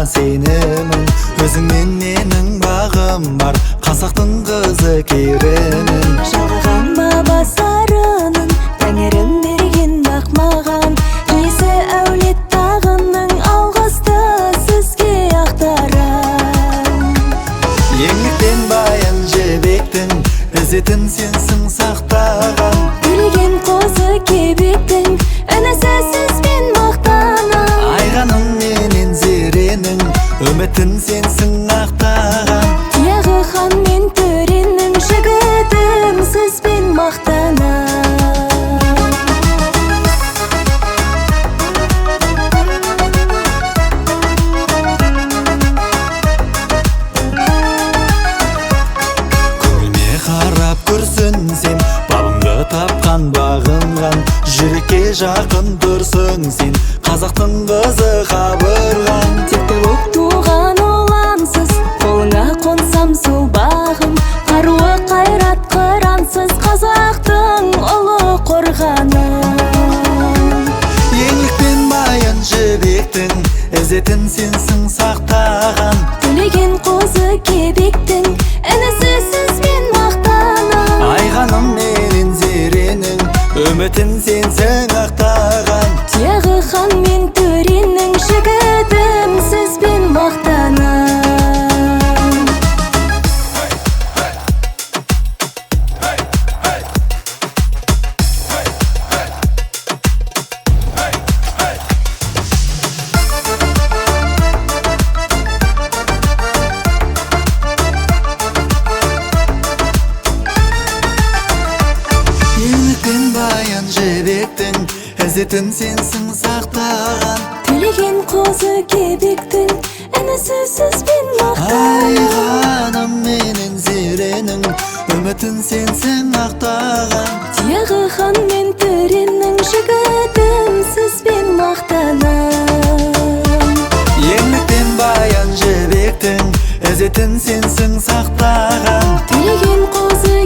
Сенімін өзіңнен менің бағым бар, қазақтың қызы керемін. Жалған баба сарының тәңірім берген бақ маған, иесі әулет тағының алғысты сізге ақтарам. Еңліктен баян жебектің ізетін сенсің сақтаған, Төлеген қозы кебектің інісі сізбен мақтанам. Айғаным менен зеренің үмітін сенсің ақтаған, Тұяғы хан мен төренің жігітім сізбен мақтанам. Көңілме қарап күрсінсем, бабымды тапқан бағынған, жүрекке жақын тұрсың сен, қазақтың қызы қабырған. Текті боп туған олансыз, қолыңа қонсам сол бағым, қаруы қайрат қырансыз, қазақтың ұлы қорғаным. Еңлікпен баян жібектің ізетін сенсің сақтаған, Төлеген қозы кебектің інісі сізбен мақтанам. Айғаным менен зеренің үмітін сенсің ақтаған, Тұяғы хан мен төренің жігітім сізбен мақтанам. Еңлікпен баян жібектің ізетін сенсің сақтаған, Төлеген қозы кебектің інісі сізбен мақтанам. Айғаным менен зеренің үмітін сенсің ақтаған, Тұяғы хан мен төренің жігітім сізбен мақтанам. Еңлікпен баян жібектің ізетін сенсің сақтаған, Төлеген қозы